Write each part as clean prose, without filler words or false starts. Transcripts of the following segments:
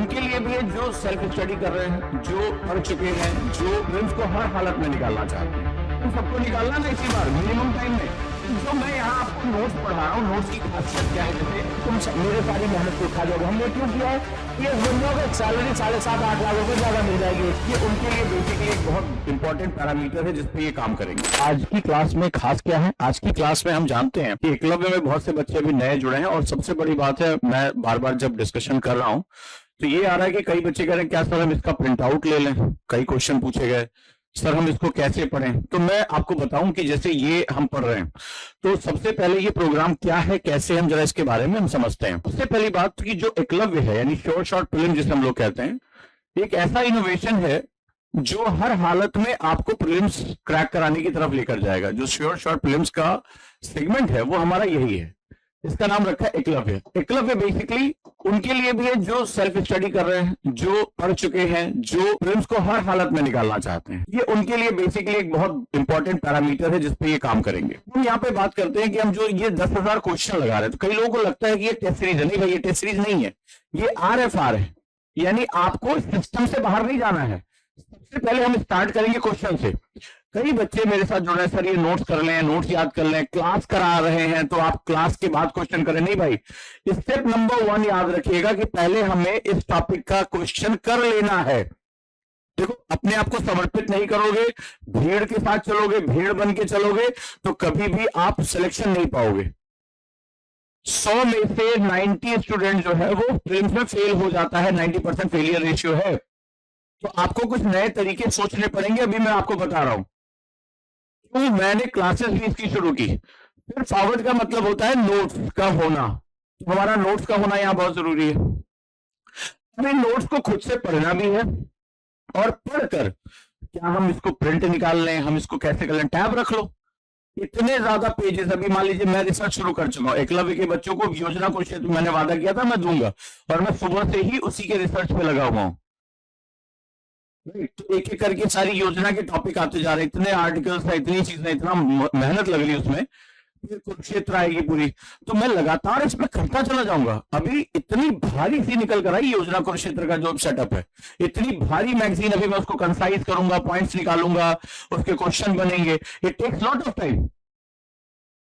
उनके लिए भी है जो सेल्फ स्टडी कर रहे हैं, जो पढ़ चुके हैं, जो प्रिलिम्स को हर हालत में निकालना चाहते हैं। तो सबको निकालना ना इसी बार मिनिमम टाइम में। जो मैं यहाँ आपको नोट्स पढ़ा रहा हूँ, नोट्स की खासियत क्या है, जैसे तुम मेरे सारी मेहनत को खा जाओगे। हमने क्यों किया है? ये बंदों को सैलरी 7.5-8 लाख रुपए ज्यादा मिल जाएगी, ये उनके लिए बेसिकली एक बहुत इंपॉर्टेंट पैरामीटर है जिसपे ये काम करेंगे। आज की क्लास में खास क्या है? आज की क्लास में हम जानते हैं कि एकलव्य में बहुत से बच्चे अभी नए जुड़े हैं, और सबसे बड़ी बात है, मैं बार बार जब डिस्कशन कर रहा हूँ तो ये आ रहा है कि कई बच्चे कह रहे हैं क्या सर हम इसका प्रिंट आउट ले लें। कई क्वेश्चन पूछे गए, सर हम इसको कैसे पढ़ें। तो मैं आपको बताऊं कि जैसे ये हम पढ़ रहे हैं, तो सबसे पहले ये प्रोग्राम क्या है, कैसे हम जरा इसके बारे में हम समझते हैं। सबसे पहली बात कि जो एकलव्य है यानी श्योर शॉर्ट प्रीलिम जिसे हम लोग कहते हैं, एक ऐसा इनोवेशन है जो हर हालत में आपको प्रीलिम्स क्रैक कराने की तरफ लेकर जाएगा। जो श्योर शॉर्ट प्रीलिम्स का सेगमेंट है वो हमारा यही है, इसका नाम रखा है एकलव्य। एकलव्य बेसिकली उनके लिए भी है जो सेल्फ स्टडी कर रहे हैं, जो पढ़ चुके हैं, जो प्रीलिम्स को हर हालत में निकालना चाहते हैं। ये उनके लिए बेसिकली एक बहुत इंपॉर्टेंट पैरामीटर है जिसपे ये काम करेंगे। हम यहाँ पे बात करते हैं कि हम जो ये 10,000 क्वेश्चन लगा रहे हैं, तो कई लोगों को लगता है कि ये टेस्ट सीरीज है। नहीं भाई, ये टेस्ट सीरीज नहीं है, ये RFR है, यानी आपको सिस्टम से बाहर नहीं जाना है। सबसे पहले हम स्टार्ट करेंगे क्वेश्चन से। कई बच्चे मेरे साथ जुड़ रहे हैं, सर ये नोट्स कर लें, नोट्स याद कर लें, क्लास करा रहे हैं तो आप क्लास के बाद क्वेश्चन करें। नहीं भाई, स्टेप नंबर 1 याद रखिएगा कि पहले हमें इस टॉपिक का क्वेश्चन कर लेना है। देखो, अपने आप को समर्पित नहीं करोगे, भीड़ के साथ चलोगे, भीड़ बन के चलोगे, तो कभी भी आप सिलेक्शन नहीं पाओगे। 100 में से 90 स्टूडेंट जो है वो प्रीलिम्स में फेल हो जाता है, 90% फेलियर रेशियो है। तो आपको कुछ नए तरीके सोचने पड़ेंगे, अभी मैं आपको बता रहा हूं। तो मैंने क्लासेस भी इसकी शुरू की। फिर फॉरवर्ड का मतलब होता है नोट्स का होना, तो हमारा नोट्स का होना यहां बहुत जरूरी है। हमें नोट्स को खुद से पढ़ना भी है, और पढ़कर क्या हम इसको प्रिंट निकाल लें, हम इसको कैसे कर लें, टैब रख लो। इतने ज्यादा पेजेस, अभी मान लीजिए मैं रिसर्च शुरू कर चुका हूं, एकलव्य के बच्चों को योजना को क्षेत्र मैंने वादा किया था मैं दूंगा, और मैं सुबह से ही उसी के रिसर्च पे लगा हुआ हूं। तो एक एक करके सारी योजना के टॉपिक आते जा रहे हैं, इतने आर्टिकल्स है, इतनी चीजें, इतना मेहनत लग रही है उसमें। फिर कुरुक्षेत्र आएगी पूरी, तो मैं लगातार इसमें करता चला जाऊंगा। अभी इतनी भारी सी निकल कर आई योजना कुरुक्षेत्र का जो सेटअप है, इतनी भारी मैगजीन, अभी मैं उसको कंसाइज करूंगा, पॉइंट्स निकालूंगा, उसके क्वेश्चन बनेंगे। It takes lot of time.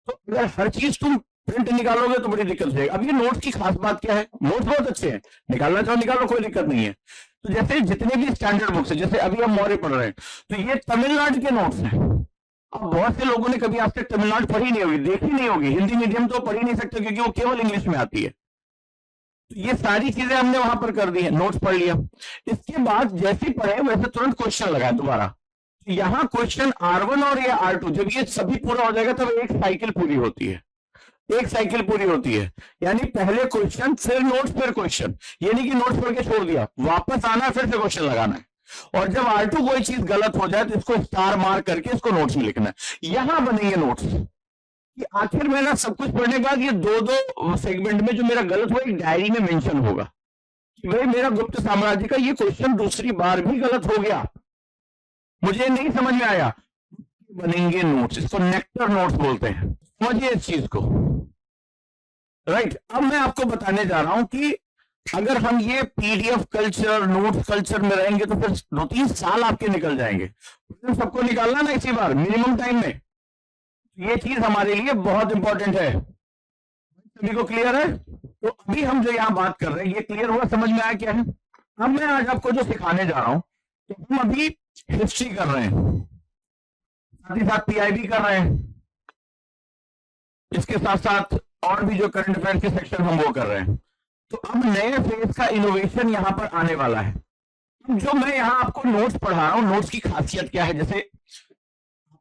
तो अगर हर चीज तुम प्रिंट निकालोगे तो बड़ी दिक्कत हो जाएगी। अब ये नोट्स की खास बात क्या है, नोट्स बहुत अच्छे हैं, निकालना चाहो निकालो, कोई दिक्कत नहीं है। तो जैसे जितने भी स्टैंडर्ड बुक्स है, जैसे अभी हम मौर्य पढ़ रहे हैं, तो ये तमिलनाडु के नोट्स हैं। अब बहुत से लोगों ने कभी आज तक तमिलनाडु पढ़ी नहीं होगी, देखी नहीं होगी, हिंदी मीडियम तो पढ़ ही नहीं सकते क्योंकि वो केवल इंग्लिश में आती है। तो ये सारी चीजें हमने वहां पर कर दी है, नोट्स पढ़ लिया। इसके बाद जैसे पढ़े वैसे तुरंत क्वेश्चन लगाए दोबारा। तो यहाँ क्वेश्चन R1 और या R2 जब ये सभी पूरा हो जाएगा तब एक साइकिल पूरी होती है, एक साइकिल पूरी होती है। यानी पहले क्वेश्चन, फिर नोट्स, फिर क्वेश्चन। ये नहीं कि नोट्स पढ़ के छोड़ दिया, वापस आना है, फिर से क्वेश्चन लगाना है। और जब R2 कोई चीज गलत हो जाए तो इसको स्टार मार्क करके इसको नोट्स में लिखना है। यहां बनेंगे नोट्स कि आखिर में ना सब कुछ पढ़ने के बाद ये दो सेगमेंट में जो मेरा गलत हुआ एक डायरी में मेंशन होगा कि भाई मेरा गुप्त साम्राज्य का ये क्वेश्चन दूसरी बार भी गलत हो गया, मुझे नहीं समझ में आया। बनेंगे नोट्स, इसको नेक्टर नोट्स बोलते हैं। समझिए इस चीज को, राइट। अब मैं आपको बताने जा रहा हूं कि अगर हम ये PDF कल्चर, नोट्स कल्चर में रहेंगे तो फिर 2-3 साल आपके निकल जाएंगे। तो सबको निकालना ना इसी बार मिनिमम टाइम में, ये चीज हमारे लिए बहुत इंपॉर्टेंट है। सभी को क्लियर है? तो अभी हम जो यहां बात कर रहे हैं ये क्लियर हुआ, समझ में आया क्या है? अब मैं आज आपको जो सिखाने जा रहा हूं, तो हम अभी हिस्ट्री कर रहे हैं, साथ ही साथ PIB कर रहे हैं, इसके साथ साथ और भी जो करंट अफेयर के सेक्शन हम वो कर रहे हैं। तो अब नए फेज का इनोवेशन यहां पर आने वाला है। जो मैं यहां आपको नोट्स पढ़ा रहा हूं, नोट्स की खासियत क्या है, जैसे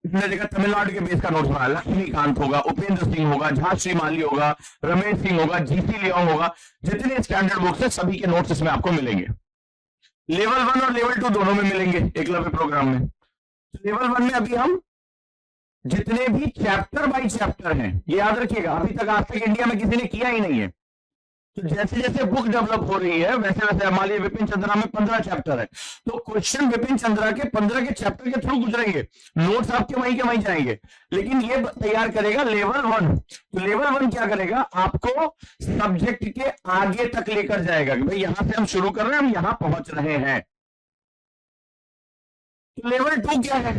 इसने देखा तमिलनाडु के बेस का नोट्स बनाया, लक्ष्मीकांत होगा, उपेंद्र सिंह होगा, झा श्रीमाली होगा, रमेश सिंह होगा, GC लियोंग होगा, जितने स्टैंडर्ड बुक्स है सभी के नोट्स इसमें आपको मिलेंगे। लेवल 1 और लेवल 2 दोनों में मिलेंगे एकलव्य प्रोग्राम में। लेवल 1 में अभी हम जितने भी चैप्टर बाय चैप्टर हैं, ये याद रखिएगा, अभी तक आज तक इंडिया में किसी ने किया ही नहीं है। तो जैसे जैसे बुक डेवलप हो रही है वैसे वैसे मान लीजिए विपिन चंद्रा में 15 चैप्टर है, तो क्वेश्चन विपिन चंद्रा के 15 के चैप्टर के थ्रू गुजरेंगे, नोट्स आपके वहीं के वहीं जाएंगे, लेकिन ये तैयार करेगा लेवल 1। तो लेवल 1 क्या करेगा, आपको सब्जेक्ट के आगे तक लेकर जाएगा कि भाई यहां से हम शुरू कर रहे हैं, हम यहां पहुंच रहे हैं। तो लेवल 2 क्या है,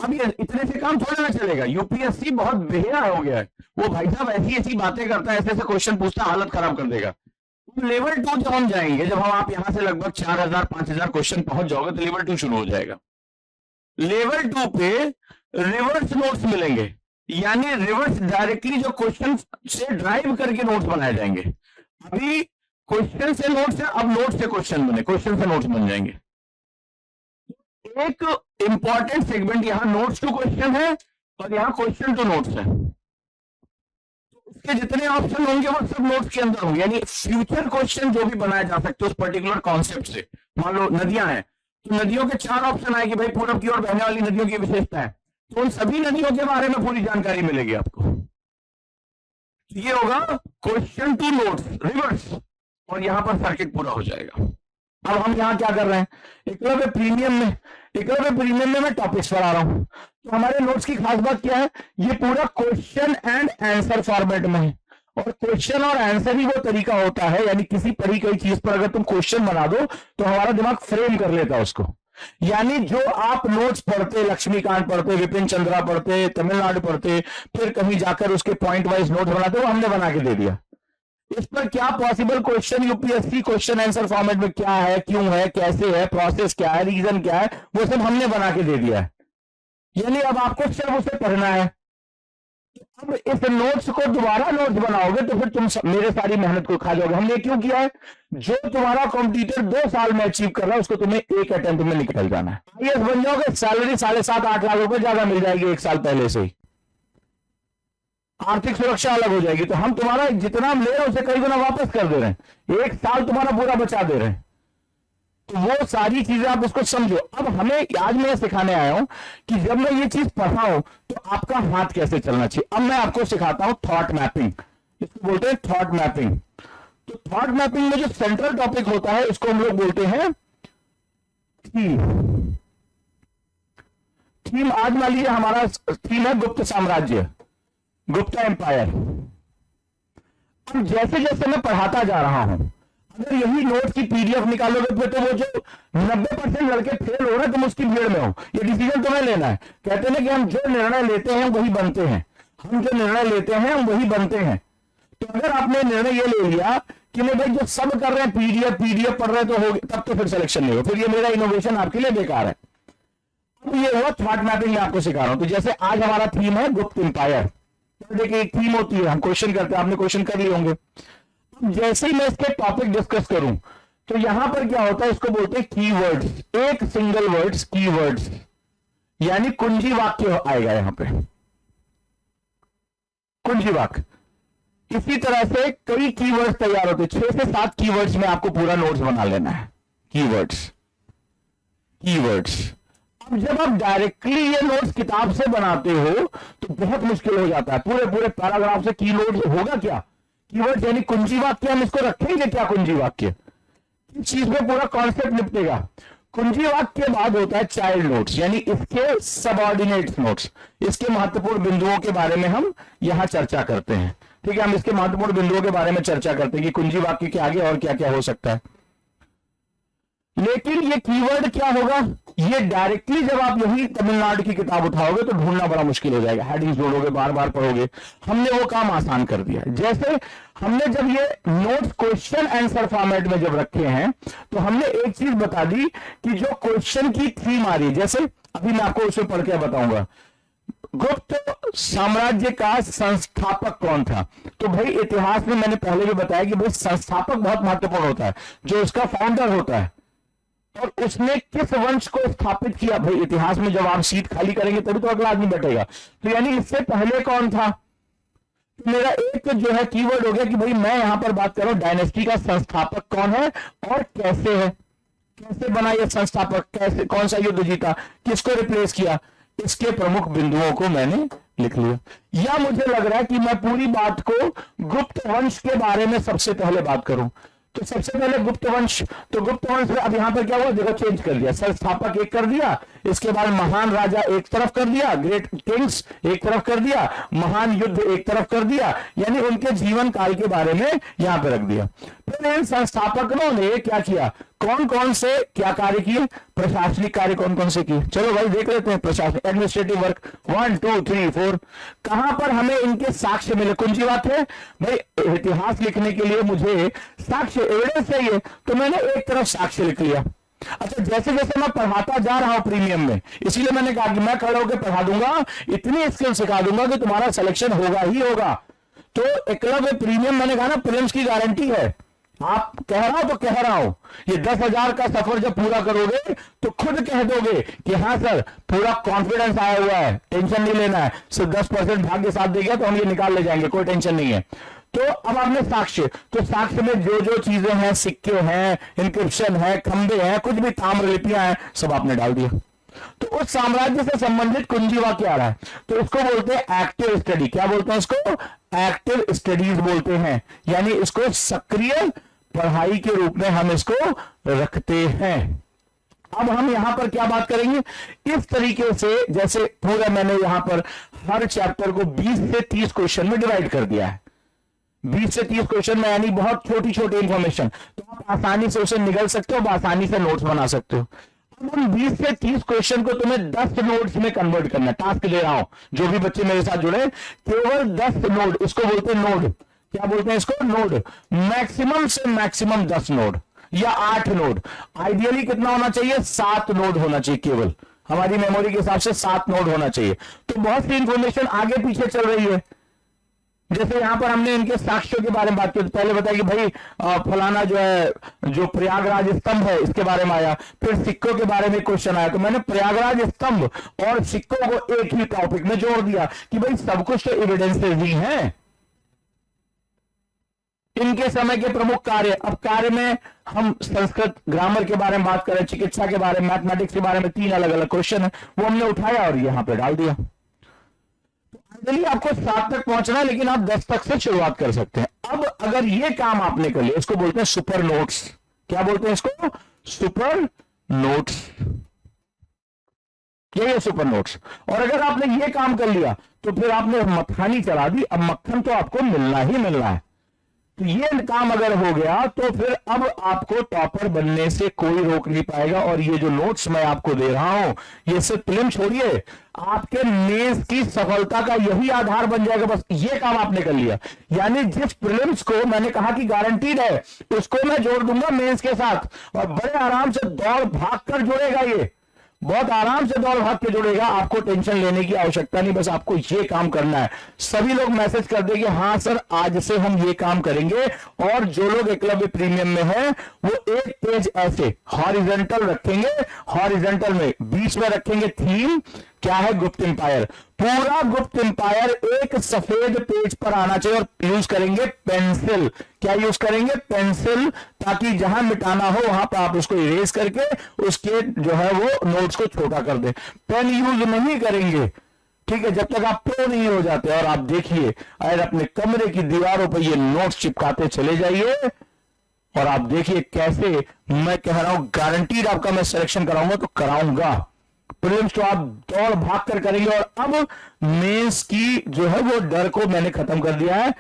अब ये इतने से काम थोड़ा ना चलेगा, यूपीएससी बहुत बेहया हो गया है, वो भाई साहब ऐसी ऐसी बातें करता है, ऐसे ऐसे क्वेश्चन पूछता है, हालत खराब कर देगा। लेवल 2 जब हम जाएंगे, जब हम आप यहां से लगभग 4000 5000 क्वेश्चन पहुंच जाओगे तो लेवल 2 शुरू हो जाएगा। लेवल 2 पे रिवर्स नोट्स मिलेंगे, यानी रिवर्स डायरेक्टली जो क्वेश्चन से ड्राइव करके नोट्स बनाए जाएंगे। अभी क्वेश्चन से नोट्स है, अब नोट से क्वेश्चन बने, क्वेश्चन से नोट्स बन जाएंगे। एक इंपॉर्टेंट सेगमेंट यहां नोट्स टू क्वेश्चन है और यहां क्वेश्चन टू नोट्स है। उसके जितने ऑप्शन होंगे वो सब नोट्स के अंदर होंगे, यानी फ्यूचर क्वेश्चन जो भी बनाए जा सकते हैं उस पर्टिकुलर कॉन्सेप्ट से। मान लो नदियां हैं, तो नदियों के 4 ऑप्शन आएंगे, भाई पूरब की ओर बहने वाली नदियों की विशेषता है, तो उन सभी नदियों के बारे में पूरी जानकारी मिलेगी आपको। तो ये होगा क्वेश्चन टू नोट्स रिवर्स, और यहां पर सर्किट पूरा हो जाएगा। अब हम यहां क्या कर रहे हैं, एकलव्य प्रीमियम में मैं टॉपिक्स पढ़ा रहा हूं, तो हमारे नोट्स की खास बात क्या है, ये पूरा क्वेश्चन एंड आंसर फॉर्मेट में है, और क्वेश्चन और आंसर ही वो तरीका होता है, यानी किसी पढ़ी गई चीज पर अगर तुम क्वेश्चन बना दो तो हमारा दिमाग फ्रेम कर लेता है उसको। यानी जो आप नोट्स पढ़ते, लक्ष्मीकांत पढ़ते, विपिन चंद्रा पढ़ते, तमिलनाडु पढ़ते, फिर कहीं जाकर उसके पॉइंट वाइज नोट्स बनाते, वो हमने बना के दे दिया। इस पर क्या possible question UPSC question answer format में क्या है, क्यों है, कैसे है, प्रोसेस क्या है, रीजन क्या है, वो सब हमने बना के दे दिया है। यानी अब आपको सिर्फ उसे पढ़ना है। अब इस नोट्स को दोबारा नोट्स बनाओगे तो फिर तुम मेरे सारी मेहनत को खा जाओगे। हमने क्यों किया है, जो तुम्हारा कॉम्पिटिटर 2 साल में अचीव कर रहा है उसको तुम्हें एक अटेम्प्ट में निकल जाना है। आईएएस बन जाओगे, सैलरी 7.5-8 लाख रुपए ज्यादा मिल जाएगी 1 साल पहले से ही, आर्थिक सुरक्षा अलग हो जाएगी। तो हम तुम्हारा जितना हम ले रहे हैं उसे कई गुना वापस कर दे रहे हैं, 1 साल तुम्हारा पूरा बचा दे रहे हैं। तो वो सारी चीजें आप उसको समझो। अब हमें आज मैं सिखाने आया हूं कि जब मैं ये चीज पढ़ाऊं तो आपका हाथ कैसे चलना चाहिए। अब मैं आपको सिखाता हूं थॉट मैपिंग, इसको बोलते हैं थॉट मैपिंग। तो थॉट मैपिंग में जो सेंट्रल टॉपिक होता है उसको हम लोग बोलते हैं थीम। थीम आज मान लीजिए हमारा थीम है गुप्त साम्राज्य, गुप्ता एम्पायर। अब जैसे जैसे मैं पढ़ाता जा रहा हूं, अगर यही नोट्स की पीडीएफ निकालोगे तो वो जो 90% लड़के फेल हो रहे हैं तुम उसकी भीड़ में हो, ये डिसीजन तुम्हें लेना है। कहते हैं कि हम जो निर्णय लेते हैं वही बनते हैं, हम जो निर्णय लेते हैं वही बनते हैं। तो अगर आपने निर्णय ये ले लिया कि मैं भाई जो सब कर रहे हैं पीडीएफ पढ़ रहे हैं तो हो, तब तो फिर सिलेक्शन नहीं हो, फिर ये मेरा इनोवेशन आपके लिए बेकार है। अब ये हुआ थॉट मैपिंग, मैं आपको सिखा रहा हूं। तो जैसे आज हमारा थीम है गुप्त एम्पायर, तो देखिए एक थीम होती है, हम क्वेश्चन करते हैं, आपने क्वेश्चन कर लिए होंगे। जैसे ही मैं इसके टॉपिक डिस्कस करूं तो यहां पर क्या होता है, इसको बोलते हैं कीवर्ड्स, एक सिंगल वर्ड्स कीवर्ड्स, यानी कुंजी वाक्य आएगा यहां पे, कुंजी वाक्य। इसी तरह से कई कीवर्ड्स तैयार होते हैं, 6 से 7 कीवर्ड्स में आपको पूरा नोट्स बना लेना है। कीवर्ड्स अब जब आप डायरेक्टली ये नोट्स किताब से बनाते हो तो बहुत मुश्किल हो जाता है, पूरे पैराग्राफ से कीवर्ड्स होगा क्या, कीवर्ड्स यानी कुंजी वाक्य, हम इसको रखेंगे क्या कुंजी वाक्य, इस चीज में पूरा कॉन्सेप्ट निपटेगा। कुंजी वाक्य के बाद होता है चाइल्ड नोट्स, यानी इसके सबऑर्डिनेट नोट्स, इसके महत्वपूर्ण बिंदुओं के बारे में हम यहां चर्चा करते हैं। ठीक है, हम इसके महत्वपूर्ण बिंदुओं के बारे में चर्चा करते हैं कि कुंजी वाक्य के आगे और क्या क्या हो सकता है। लेकिन ये कीवर्ड क्या होगा, ये डायरेक्टली जब आप यही तमिलनाडु की किताब उठाओगे तो ढूंढना बड़ा मुश्किल हो जाएगा, हेडिंग्स जोड़ोगे, बार बार पढ़ोगे। हमने वो काम आसान कर दिया है। जैसे हमने जब ये नोट्स क्वेश्चन आंसर फॉर्मेट में जब रखे हैं तो हमने एक चीज बता दी कि जो क्वेश्चन की थीम आ रही है, जैसे अभी मैं आपको उसमें पढ़ के बताऊंगा, गुप्त साम्राज्य का संस्थापक कौन था। तो भाई इतिहास में मैंने पहले भी बताया कि भाई संस्थापक बहुत महत्वपूर्ण होता है, जो उसका फाउंडर होता है और उसने किस वंश को स्थापित किया। भाई इतिहास में जब आप सीट खाली करेंगे तभी तो अगला आदमी बैठेगा, तो यानी इससे पहले कौन था। तो मेरा एक जो है कीवर्ड हो गया कि भाई मैं यहां पर बात कर रहा हूं डायनेस्टी का संस्थापक कौन है और कैसे है, कैसे बना यह संस्थापक, कैसे कौन सा युद्ध जीता, किसको रिप्लेस किया, इसके प्रमुख बिंदुओं को मैंने लिख लिया। या मुझे लग रहा है कि मैं पूरी बात को गुप्त वंश के बारे में सबसे पहले बात करूं, तो सबसे पहले गुप्त वंश, तो गुप्त वंश में अब यहां पर क्या हुआ, देखो चेंज कर दिया, संस्थापक एक कर दिया, इसके बाद महान राजा एक तरफ कर दिया, ग्रेट किंग्स एक तरफ कर दिया, महान युद्ध एक तरफ कर दिया, यानी उनके जीवन काल के बारे में यहां पर रख दिया। फिर इन संस्थापकों ने क्या किया, कौन कौन से क्या कार्य किए, प्रशासनिक कार्य कौन कौन से किए, चलो भाई देख लेते हैं। प्रशासनिक एडमिनिस्ट्रेटिव वर्क 1 2 3 4, कहां पर हमें इनके साक्ष्य मिले, कौन सी बात है भाई, इतिहास लिखने के लिए मुझे साक्ष्य एविडेंस चाहिए, तो मैंने एक तरफ साक्ष्य लिख लिया। अच्छा, जैसे जैसे मैं पढ़ाता जा रहा हूं प्रीमियम में, इसीलिए मैंने कहा कि मैं खड़ा होकर पढ़ा दूंगा, इतनी स्किल सिखा दूंगा कि तुम्हारा सिलेक्शन होगा ही होगा। तो एकलव्य प्रीमियम मैंने कहा ना, प्रीलिम्स की गारंटी है, आप कह रहा हूं तो कह रहा हूं, ये 10,000 का सफर जब पूरा करोगे तो खुद कह दोगे कि हाँ सर पूरा कॉन्फिडेंस आया हुआ है, टेंशन नहीं लेना है, सिर्फ 10% भाग्य साथ देगा तो हम ये निकाल ले जाएंगे, कोई टेंशन नहीं है। तो अब आपने साक्ष्य, तो साक्ष्य में जो जो चीजें हैं, सिक्के हैं, इंक्रिप्शन है, खंबे हैं, कुछ भी ताम्रलिपियां हैं, सब आपने डाल दिया। तो उस साम्राज्य से संबंधित कुंजी वाक्य आ रहा है, तो इसको बोलते हैं एक्टिव स्टडी। क्या बोलते हैं इसको, एक्टिव स्टडीज बोलते हैं, यानी इसको सक्रिय पढ़ाई के रूप में हम इसको रखते हैं। अब हम यहां पर क्या बात करेंगे, इस तरीके से जैसे पूरा मैंने यहां पर हर चैप्टर को 20 से 30 क्वेश्चन में डिवाइड कर दिया है, 20 से 30 क्वेश्चन में, यानी बहुत छोटी छोटी इंफॉर्मेशन, तो आप आसानी से उसे निगल सकते हो, आसानी से नोट्स बना सकते हो। अब उन 20 से 30 क्वेश्चन को तुम्हें 10 नोट्स में कन्वर्ट करना है, टास्क दे रहा हूं, जो भी बच्चे मेरे साथ जुड़े, केवल 10 नोड, इसको बोलते हैं नोड, क्या बोलते हैं इसको, नोड, मैक्सिमम से मैक्सिमम 10 नोड या 8 नोड, आइडियली कितना होना चाहिए, 7 नोड होना चाहिए, केवल हमारी मेमोरी के हिसाब से 7 नोड होना चाहिए। तो बहुत सी इंफॉर्मेशन आगे पीछे चल रही है, जैसे यहां पर हमने इनके साक्ष्यों के बारे में बात की, तो पहले बताया कि भाई फलाना जो है, जो प्रयागराज स्तंभ है इसके बारे में आया, फिर सिक्कों के बारे में क्वेश्चन आया, तो मैंने प्रयागराज स्तंभ और सिक्कों को एक ही टॉपिक में जोड़ दिया कि भाई सब कुछ तो एविडेंसेस ही हैं। इनके समय के प्रमुख कार्य, अब कार्य में हम संस्कृत ग्रामर के बारे में बात करें, चिकित्सा के बारे में, मैथमेटिक्स के बारे में, 3 अलग अलग क्वेश्चन है, वो हमने उठाया और यहां पे डाल दिया। चलिए आपको 7 तक पहुंचना है, लेकिन आप 10 तक से शुरुआत कर सकते हैं। अब अगर ये काम आपने कर लिया, इसको बोलते हैं सुपर नोट्स। क्या बोलते हैं इसको, सुपर नोट्स, यही है सुपर नोट्स। और अगर आपने ये काम कर लिया तो फिर आपने मक्खनी चला दी, अब मक्खन तो आपको मिलना ही मिलना है। तो ये काम अगर हो गया तो फिर अब आपको टॉपर बनने से कोई रोक नहीं पाएगा। और ये जो नोट्स मैं आपको दे रहा हूं, ये सिर्फ प्रीलिम छोड़िए, आपके मेंस की सफलता का यही आधार बन जाएगा। बस ये काम आपने कर लिया, यानी जिस प्रीलिम्स को मैंने कहा कि गारंटीड है, उसको मैं जोड़ दूंगा मेंस के साथ, और बड़े आराम से दौड़ भाग कर जुड़ेगा, ये बहुत आराम से दौड़ भाग के जुड़ेगा, आपको टेंशन लेने की आवश्यकता नहीं। बस आपको ये काम करना है। सभी लोग मैसेज कर देंगे हाँ सर आज से हम ये काम करेंगे। और जो लोग एकलव्य प्रीमियम में हैं वो एक पेज ऐसे हॉरिजॉन्टल रखेंगे, हॉरिजॉन्टल में बीच में रखेंगे थीम, क्या है, गुप्त एम्पायर। पूरा गुप्त एम्पायर एक सफेद पेज पर आना चाहिए और यूज करेंगे पेंसिल। क्या यूज करेंगे, पेंसिल, ताकि जहां मिटाना हो वहां पर आप उसको इरेज करके उसके जो है वो नोट्स को छोटा कर दें। पेन यूज नहीं करेंगे, ठीक है, जब तक आप प्रो नहीं हो जाते। और आप देखिए अगर अपने कमरे की दीवारों पर ये नोट्स चिपकाते चले जाइए और आप देखिए कैसे, मैं कह रहा हूं गारंटीड आपका मैं सिलेक्शन कराऊंगा तो कराऊंगा। प्रीलिम्स तो आप दौड़ भाग कर करेंगे। और अब मेंस की जो है वो डर को मैंने खत्म कर दिया है।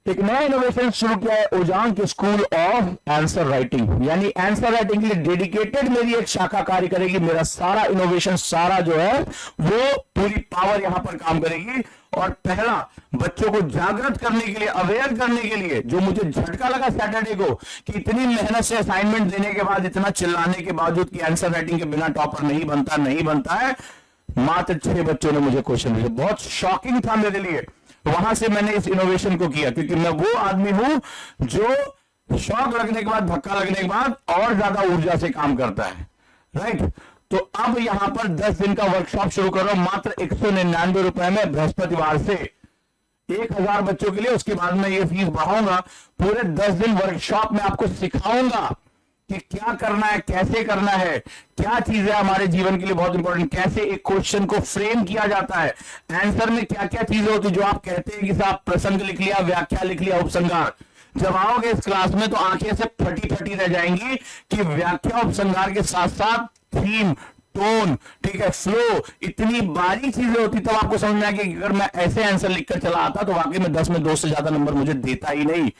एक नया इनोवेशन शुरू किया है, ओजांग स्कूल ऑफ आंसर राइटिंग, यानी आंसर राइटिंग के लिए डेडिकेटेड मेरी एक शाखा कार्य करेगी। मेरा सारा इनोवेशन, सारा जो है वो पूरी पावर यहां पर काम करेगी। और पहला, बच्चों को जागृत करने के लिए, अवेयर करने के लिए, जो मुझे झटका लगा सैटरडे को कि इतनी मेहनत से असाइनमेंट देने के बाद, इतना चिल्लाने के बावजूद कि आंसर राइटिंग के बिना टॉपर नहीं बनता है, मात्र 6 बच्चों ने मुझे क्वेश्चन दिए। बहुत शॉकिंग था मेरे लिए। वहां से मैंने इस इनोवेशन को किया, क्योंकि मैं वो आदमी हूं जो शॉक लगने के बाद, धक्का लगने के बाद और ज्यादा ऊर्जा से काम करता है, राइट। तो अब यहां पर 10 दिन का वर्कशॉप शुरू कर रहा हूं, मात्र 199 रुपए में, बृहस्पतिवार से 1000 बच्चों के लिए। उसके बाद में ये फीस बढ़ाऊंगा। पूरे 10 दिन वर्कशॉप में आपको सिखाऊंगा कि क्या करना है, कैसे करना है, क्या चीजें हमारे जीवन के लिए बहुत इंपॉर्टेंट, कैसे एक क्वेश्चन को फ्रेम किया जाता है, आंसर में क्या क्या चीजें होती, जो आप कहते हैं कि साहब प्रसंग लिख लिया, व्याख्या लिख लिया, उपसंहार। जब आओगे इस क्लास में तो आंखें से फटी फटी रह जाएंगी कि व्याख्या उपसंहार के साथ साथ थीम, टोन, ठीक है, फ्लो, इतनी बारीक चीजें होती, तब आपको समझ में आएगी कि अगर मैं ऐसे आंसर लिखकर चला आता तो वाकई में 10 में 2 से ज्यादा नंबर मुझे देता ही नहीं।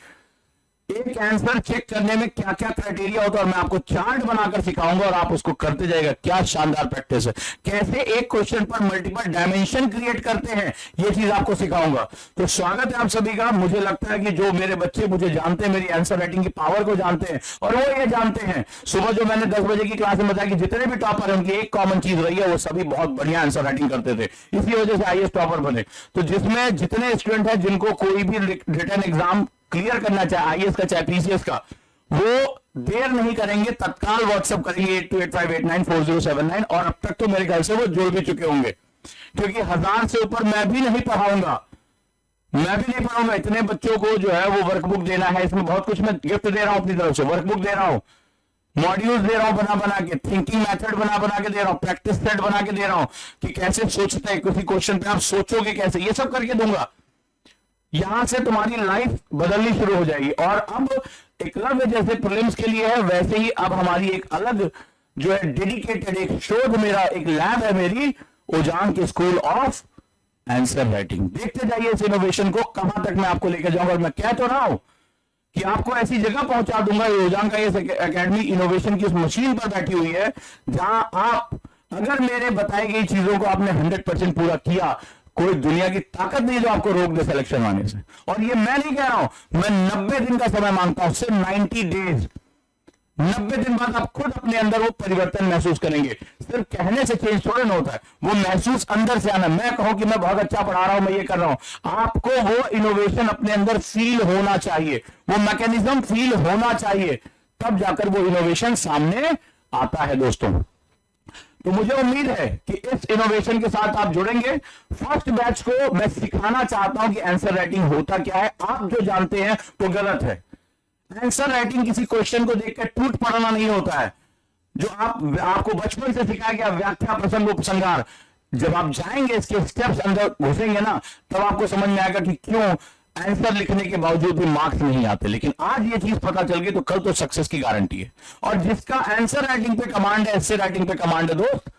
एक आंसर चेक करने में क्या क्या क्राइटेरिया होता है, और मैं आपको चार्ट बनाकर सिखाऊंगा और आप उसको करते जाएगा। क्या शानदार प्रैक्टिस है, कैसे एक क्वेश्चन पर मल्टीपल डायमेंशन क्रिएट करते हैं, ये चीज आपको सिखाऊंगा। तो स्वागत है आप सभी का। मुझे लगता है कि जो मेरे बच्चे मुझे जानते हैं, मेरी आंसर राइटिंग की पावर को जानते हैं, और वो ये जानते हैं, सुबह जो मैंने 10 बजे की क्लास में बताया कि जितने भी टॉपर हैं उनकी एक कॉमन चीज रही है, वो सभी बहुत बढ़िया आंसर राइटिंग करते थे, इसी वजह से आईएएस टॉपर बने। तो जिसमें जितने स्टूडेंट हैं जिनको कोई भी रिटन एग्जाम क्लियर करना चाहे, आईएएस का चाहे पीसीएस का, वो देर नहीं करेंगे, तत्काल व्हाट्सएप करेंगे 8285894079, और अब तक तो मेरे ख्याल से वो जुड़ भी चुके होंगे, क्योंकि 1000 से ऊपर मैं भी नहीं पढ़ाऊंगा, इतने बच्चों को जो है वो वर्कबुक देना है। इसमें बहुत कुछ मैं गिफ्ट दे रहा हूं अपनी तरफ से, वर्कबुक दे रहा हूं, मॉड्यूल्स दे रहा हूं बना बना के, थिंकिंग मेथड बना बना के दे रहा हूं, प्रैक्टिस सेट बना के दे रहा हूं कि कैसे सोचते हैं, किसी क्वेश्चन पे आप सोचोगे कैसे, ये सब करके दूंगा। यहां से तुम्हारी लाइफ बदलनी शुरू हो जाएगी। और अब एकलव्य जैसे प्रीलिम्स के लिए है, वैसे ही अब हमारी एक अलग जो है डेडिकेटेड एक शोध, मेरा एक लैब है मेरी, ओजांग के स्कूल ऑफ आंसर राइटिंग। देखते जाइए इस इनोवेशन को कहां तक मैं आपको लेकर जाऊंगा। मैं कह तो रहा हूं कि आपको ऐसी जगह पहुंचा दूंगा, ओजांग का ये एकेडमी इनोवेशन की उस मशीन पर बैठी हुई है, जहां आप अगर मेरे बताई गई चीजों को आपने 100% पूरा किया, कोई दुनिया की ताकत नहीं जो आपको रोक दे सिलेक्शन आने से। और ये मैं नहीं कह रहा हूं, मैं 90 दिन का समय मांगता हूं, सिर्फ 90 डेज। 90 दिन बाद आप खुद अपने अंदर वो परिवर्तन महसूस करेंगे। सिर्फ कहने से चेंज थोड़ा ना होता है, वो महसूस अंदर से आना। मैं कहूं कि मैं बहुत अच्छा पढ़ा रहा हूं, मैं ये कर रहा हूं, आपको वो इनोवेशन अपने अंदर फील होना चाहिए, वो मैकेनिज्म फील होना चाहिए, तब जाकर वो इनोवेशन सामने आता है दोस्तों। तो मुझे उम्मीद है कि इस इनोवेशन के साथ आप जुड़ेंगे। फर्स्ट बैच को मैं सिखाना चाहता हूं कि आंसर राइटिंग होता क्या है। आप जो जानते हैं वो गलत है। आंसर राइटिंग किसी क्वेश्चन को देखकर टूट पड़ना नहीं होता है, जो आपको बचपन से सिखाया गया, व्याख्या, प्रसंग, उपसंहार। जब आप जाएंगे इसके स्टेप्स अंदर घुसेंगे ना, तब आपको समझ में आएगा कि क्यों आंसर लिखने के बावजूद भी मार्क्स नहीं आते। लेकिन आज ये चीज पता चल गई तो कल तो सक्सेस की गारंटी है। और जिसका आंसर राइटिंग पे कमांड है, एस्से राइटिंग पे कमांड है दोस्त,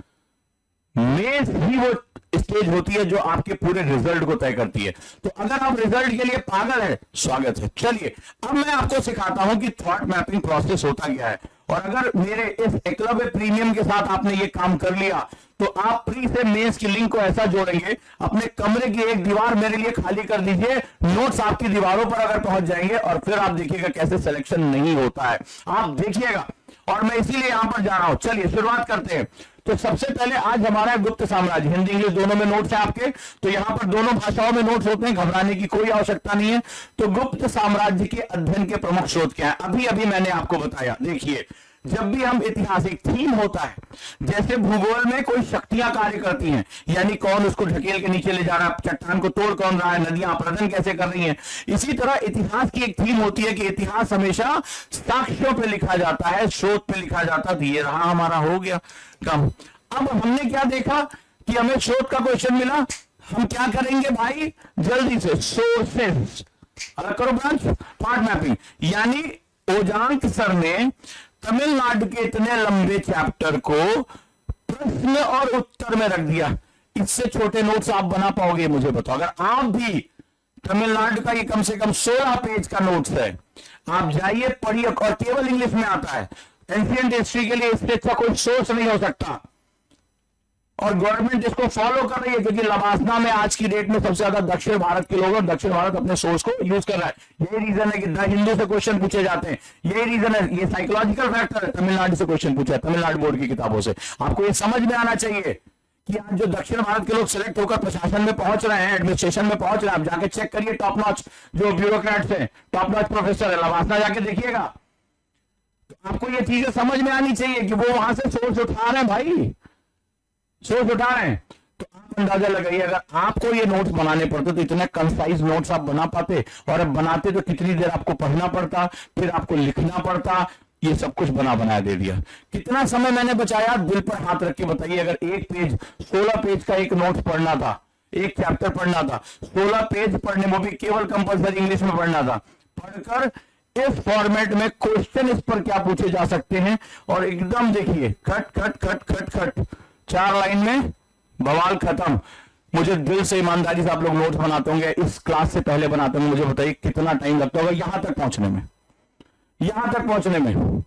मेंस ही वो स्टेज होती है जो आपके पूरे रिजल्ट को तय करती है। तो अगर आप रिजल्ट के लिए पागल है, स्वागत है। चलिए अब मैं आपको सिखाता हूं कि थॉट मैपिंग प्रोसेस होता क्या है। और अगर मेरे इस एकलव्य प्रीमियम के साथ आपने ये काम कर लिया, तो आप प्री से मेंस की लिंक को ऐसा जोड़ेंगे, अपने कमरे की एक दीवार मेरे लिए खाली कर दीजिए, नोट्स आपकी दीवारों पर अगर पहुंच जाएंगे, और फिर आप देखिएगा कैसे सिलेक्शन नहीं होता है, आप देखिएगा। और मैं इसीलिए यहां पर जा रहा हूं। चलिए शुरुआत करते हैं। तो सबसे पहले आज हमारा गुप्त साम्राज्य, हिंदी इंग्लिश दोनों में नोट्स है आपके, तो यहां पर दोनों भाषाओं में नोट्स होते हैं, घबराने की कोई आवश्यकता नहीं है। तो गुप्त साम्राज्य के अध्ययन के प्रमुख स्रोत क्या है, अभी अभी मैंने आपको बताया। देखिए, जब भी हम इतिहास, एक थीम होता है, जैसे भूगोल में कोई शक्तियां कार्य करती हैं, यानी कौन उसको ढकेल के नीचे ले जा रहा है, चट्टान को तोड़ कौन रहा है, नदियां अपरदन कैसे कर रही हैं, इसी तरह इतिहास की एक थीम होती है कि इतिहास हमेशा साक्ष्यों पे लिखा जाता है, स्रोत पे लिखा जाता है। तो ये रहा हमारा हो गया काम। अब हमने क्या देखा कि हमें स्रोत का क्वेश्चन मिला, हम क्या करेंगे भाई, जल्दी से सोर्सेस अलग करो, ब्रांच, पार्ट मैपिंग। यानी ओजांक सर ने तमिलनाडु के इतने लंबे चैप्टर को प्रश्न और उत्तर में रख दिया। इससे छोटे नोट्स आप बना पाओगे, मुझे बताओ। अगर आप भी तमिलनाडु का ये कम से कम 16 पेज का नोट्स है, आप जाइए पढ़िए, और केवल इंग्लिश में आता है। एंशिएंट हिस्ट्री के लिए इससे अच्छा कोई सोर्स नहीं हो सकता, और गवर्नमेंट इसको फॉलो कर रही है, क्योंकि लवासना में आज की डेट में सबसे ज्यादा दक्षिण भारत के लोग, और दक्षिण भारत अपने सोर्स को यूज कर रहा है। यही रीजन है कि द हिंदू से क्वेश्चन पूछे जाते हैं, यही रीजन है, ये साइकोलॉजिकल फैक्टर है। तमिलनाडु से क्वेश्चन पूछा है, तमिलनाडु बोर्ड की किताबों से। आपको ये समझ में आना चाहिए कि आज जो दक्षिण भारत के लोग सिलेक्ट होकर प्रशासन में पहुंच रहे हैं, एडमिनिस्ट्रेशन में पहुंच रहे हैं, आप जाके चेक करिए, टॉप नॉच जो ब्यूरोक्रेट्स हैं, टॉप नॉच प्रोफेसर है, लवासना जाके देखिएगा। तो आपको ये चीजें समझ में आनी चाहिए कि वो वहां से सोर्स उठा रहे हैं भाई, सोर्स उठा रहे हैं। तो आप अंदाजा लगाइए, अगर आपको ये नोट्स बनाने पड़ते तो इतने कंसाइज नोट्स आप बना पाते, और अब बनाते तो कितनी देर आपको पढ़ना पड़ता, फिर आपको लिखना पड़ता, ये सब कुछ बना बनाया दे दिया। कितना समय मैंने बचाया, दिल पर हाथ रख के बताइए। अगर एक पेज 16 पेज का एक नोट पढ़ना था, एक चैप्टर पढ़ना था, 16 पेज पढ़ने, वो भी केवल कंपलसरी इंग्लिश में पढ़ना था, पढ़कर इस फॉर्मेट में क्वेश्चन इस पर क्या पूछे जा सकते हैं, और एकदम देखिए cut cut cut cut cut 4 line में बवाल खत्म। मुझे दिल से ईमानदारी से आप लोग नोट बनाते होंगे, इस क्लास से पहले बनाते होंगे, मुझे बताइए कितना टाइम लगता होगा यहां तक पहुंचने में, यहां तक पहुंचने में।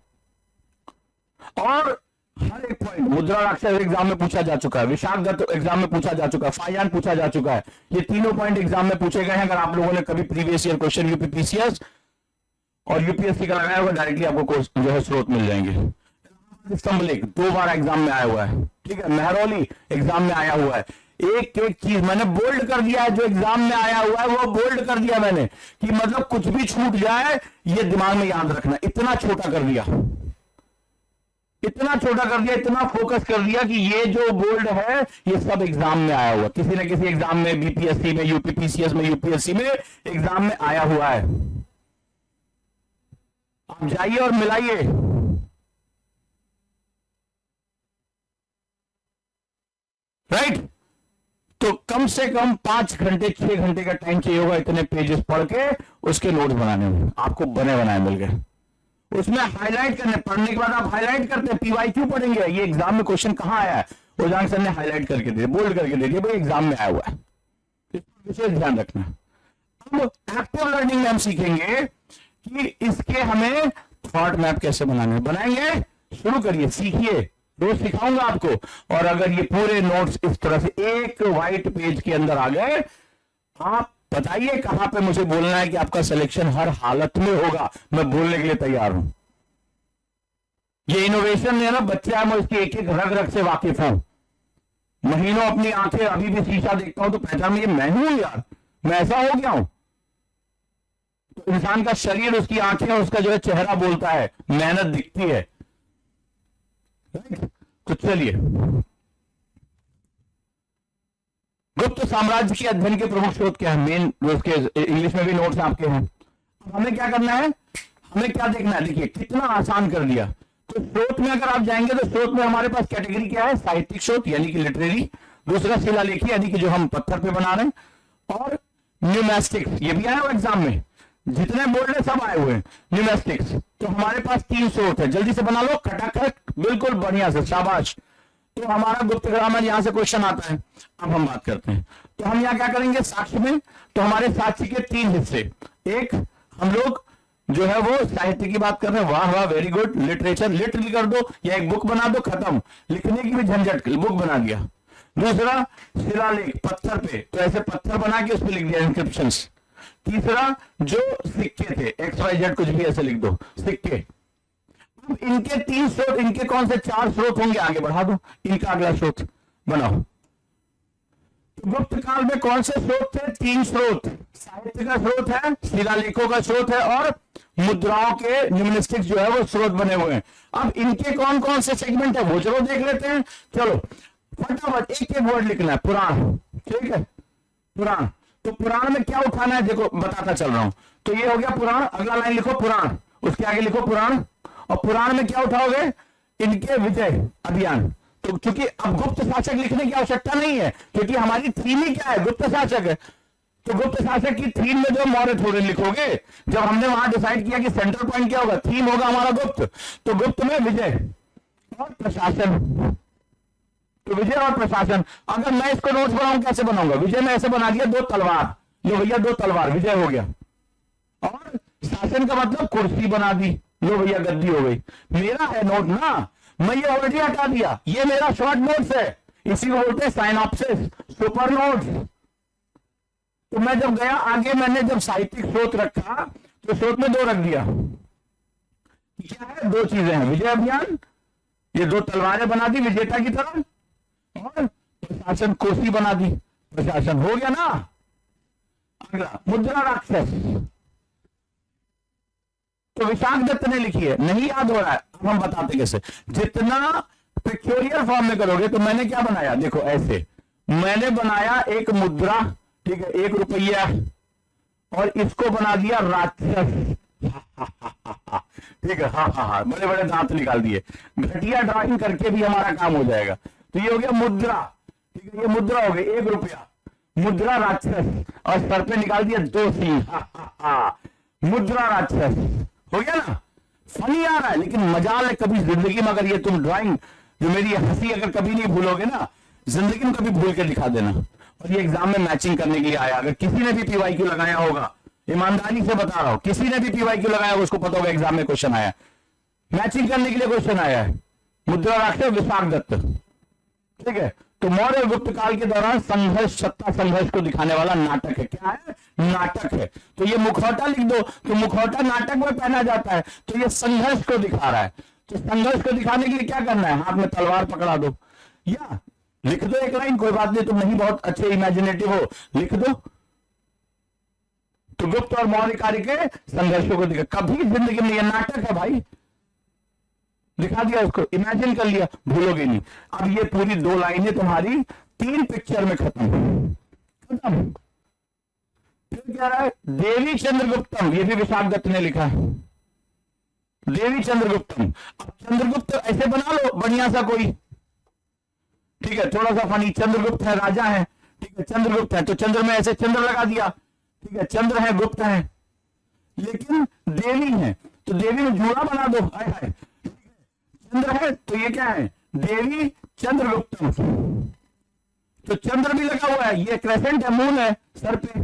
और हर एक पॉइंट मुद्रा राक्षस एग्जाम में पूछा जा चुका है, विशाखदत्त एग्जाम में पूछा जा चुका है, फायान पूछा जा चुका है, ये तीनों पॉइंट एग्जाम में पूछे गए हैं। अगर आप लोगों ने कभी प्रीवियस ईयर क्वेश्चन यूपीपीसीएस और यूपीएससी का लगाया होगा, डायरेक्टली आपको जो है स्रोत मिल जाएंगे। स्तंभलेख 2 बार एग्जाम में आया हुआ है, ठीक है, महरौली एग्जाम में आया हुआ है। एक एक चीज मैंने बोल्ड कर दिया है, जो एग्जाम में आया हुआ है वो बोल्ड कर दिया मैंने, कि मतलब कुछ भी छूट जाए ये दिमाग में याद रखना। इतना छोटा कर दिया, इतना छोटा कर दिया, इतना फोकस कर दिया कि ये जो बोल्ड है ये सब एग्जाम में आया हुआ, किसी न किसी एग्जाम में, बीपीएससी में, यूपीपीसीएस में, यूपीएससी में एग्जाम में आया हुआ है। आप जाइए और मिलाइए। राइट, तो कम से कम 5 घंटे 6 घंटे का टाइम चाहिए होगा इतने पेजेस पढ़ के उसके नोट्स बनाने में। आपको बने बनाए मिल गए, उसमें हाईलाइट करने, पढ़ने के बाद आप हाईलाइट करते हैं, पीवाई क्यों पढ़ेंगे, ये एग्जाम में क्वेश्चन कहां आया है, उजांग सर ने हाईलाइट करके दे, बोल्ड करके दे दिया, भाई एग्जाम में आया हुआ है, विशेष ध्यान रखना। अब एक्टिव लर्निंग में हम सीखेंगे कि इसके हमें थॉट मैप कैसे बनाने, बनाएंगे, शुरू करिए, सीखिए, रोज सिखाऊंगा आपको। और अगर ये पूरे नोट्स इस तरह से एक व्हाइट पेज के अंदर आ गए, आप बताइए कहां पे मुझे बोलना है कि आपका सिलेक्शन हर हालत में होगा, मैं बोलने के लिए तैयार हूं। ये इनोवेशन है ना, बच्चा है, मैं इसकी एक एक रग रग से वाकिफ हूं। महीनों अपनी आंखें, अभी भी शीशा देखता हूं तो पहचान में मैं हूं यार, मैं ऐसा हो गया हूं। तो इंसान का शरीर, उसकी आंखें, उसका जो है चेहरा बोलता है, मेहनत दिखती है। तो चलिए, गुप्त साम्राज्य के अध्ययन के प्रमुख स्रोत क्या है, मेन उसके इंग्लिश में भी नोट्स आपके हैं। हमें क्या करना है, हमें क्या देखना है, देखिए कितना आसान कर दिया। तो स्रोत में अगर आप जाएंगे तो स्रोत में हमारे पास कैटेगरी क्या है, साहित्यिक स्रोत यानी कि लिटरेरी, दूसरा शिलालेखी यानी कि जो हम पत्थर पे बना रहे हैं, और न्यूमेस्टिक्स, ये भी आया हुआ एग्जाम में, जितने बोर्ड है सब आए हुए हैं न्यूमेस्टिक्स। तो हमारे पास 3 स्रोत है, जल्दी से बना लो, खटाखट, बिल्कुल बढ़िया से, शाबाश। तो हमारा गुप्त ग्रामर यहां से क्वेश्चन आता है। अब हम बात करते हैं, तो हम यहां क्या करेंगे, साक्ष्य में, तो हमारे साक्ष्य के 3 हिस्से, एक हम लोग जो है वो साहित्य की बात कर रहे हैं, वाह वाह वेरी गुड, लिटरेचर, लिटरली कर दो या एक बुक बना दो, खत्म, लिखने की भी झंझट, बुक बना दिया। दूसरा शिलालेख, पत्थर पे, तो ऐसे पत्थर बना के उस पर लिख दिया इंस्क्रिप्शंस। तीसरा जो सिक्के थे, XYZ कुछ भी ऐसे लिख दो, सिक्के। अब इनके 3 स्रोत, इनके कौन से 4 स्रोत होंगे, आगे बढ़ा दो, इनका अगला स्रोत बनाओ। तो गुप्त काल में कौन से स्रोत थे, 3 स्रोत, साहित्य का स्रोत है, शिलालेखों का स्रोत है, और मुद्राओं के न्यूमेस्टिक्स जो है वो स्रोत बने हुए हैं। अब इनके कौन कौन से सेगमेंट है वो चलो देख लेते हैं। चलो फटाफट एक एक वर्ड लिखना है, पुराण, ठीक है, पुराण। तो पुराण में क्या उठाना है, देखो बताता चल रहा हूं। तो ये हो गया पुराण, अगला लाइन लिखो पुराण, उसके आगे लिखो पुराण, और पुराण में क्या उठाओगे, इनके विजय अभियान। तो क्योंकि अब गुप्त शासक लिखने की आवश्यकता नहीं है, क्योंकि हमारी थीम ही क्या है, गुप्त शासक है। तो गुप्त शासक की थीम में जो मौर्य थोड़े लिखोगे, जब हमने वहां डिसाइड किया कि सेंट्रल पॉइंट क्या होगा, थीम होगा हमारा गुप्त, तो गुप्त में विजय और प्रशासन। तो विजय और प्रशासन, अगर मैं इसको नोट्स बनाऊं कैसे बनाऊंगा, विजय में ऐसे बना दिया 2 तलवार, लो भैया 2 तलवार, विजय हो गया। और शासन का मतलब कुर्सी बना दी, लो भैया गद्दी हो गई। मेरा है नोट ना, मैं ये ऑलरेडी हटा दिया, ये मेरा शॉर्ट नोट्स है, इसी को बोलते हैं साइनॉप्सिस, सुपर नोट्स। तो मैं जब गया आगे, मैंने जब साहित्यिक स्रोत रखा तो स्रोत में 2 रख दिया, क्या है, 2 चीजें हैं, विजय अभियान, ये 2 तलवारें बना दी विजेता की तरह, और प्रशासन कुर्सी बना दी, प्रशासन हो गया ना। अगला मुद्रा राक्षस, तो विशाखदत्त ने लिखी है, नहीं याद हो रहा है, अब हम बताते कैसे। जितना पिक्चोरियल फॉर्म में करोगे, तो मैंने क्या बनाया, देखो ऐसे मैंने बनाया एक मुद्रा, ठीक है, 1 रुपया, और इसको बना दिया राक्षस, ठीक है, हाँ हाँ हाँ, बड़े बड़े दांत निकाल दिए, घटिया ड्राइंग करके भी हमारा काम हो जाएगा। तो ये हो गया मुद्रा, ठीक है, ये मुद्रा हो गई, 1 रुपया, मुद्रा राक्षस, और सर पे निकाल दिया 2 सिंह, मुद्रा राक्षस हो गया ना। फनी आ रहा है, लेकिन मजाल है, कभी जिंदगी में अगर ये तुम ड्राइंग जो मेरी हंसी अगर कभी नहीं भूलोगे ना, जिंदगी में कभी भूल के दिखा देना। और ये एग्जाम में मैचिंग करने के लिए आया, अगर किसी ने भी पीवाईक्यू लगाया होगा, ईमानदारी से बता रहा हूं, किसी ने भी पीवाईक्यू लगाया होगा उसको पता होगा एग्जाम में क्वेश्चन आया, मैचिंग करने के लिए क्वेश्चन आया है। मुद्रा राक्षस विशाख दत्त, ठीक है। तो मौर्य और गुप्त काल के दौरान संघर्ष, सत्ता संघर्ष को दिखाने वाला नाटक है। क्या है? नाटक है। तो ये मुखौटा लिख दो, तो मुखौटा नाटक में पहना जाता है, तो ये संघर्ष को दिखा रहा है। तो संघर्ष को दिखाने के लिए क्या करना है? हाथ में तलवार पकड़ा दो या लिख दो एक लाइन, कोई बात नहीं, तुम नहीं बहुत अच्छे इमेजिनेटिव हो, लिख दो। तो गुप्त और मौर्य काल के संघर्षों को दिखा, कभी जिंदगी में, ये नाटक है भाई, दिखा दिया उसको, इमेजिन कर लिया, भूलोगे नहीं। अब ये पूरी 2 लाइनें तुम्हारी 3 पिक्चर में खत्म। फिर क्या रहा है? देवी चंद्रगुप्तम, ये भी विशाख दत्त ने लिखा है, देवी चंद्रगुप्तम। अब चंद्रगुप्त ऐसे बना लो बढ़िया सा कोई, ठीक है, थोड़ा सा फनी, चंद्रगुप्त है, राजा है, ठीक है, चंद्रगुप्त है, तो चंद्र में ऐसे चंद्र लगा दिया, ठीक है, चंद्र है, गुप्त है, लेकिन देवी है, तो देवी में जूड़ा बना दो, हाय हाय, चंद्र है, तो ये क्या है? देवी चंद्रगुप्तम। तो चंद्र भी लगा हुआ है, ये क्रेसेंट है, मून है सर पे।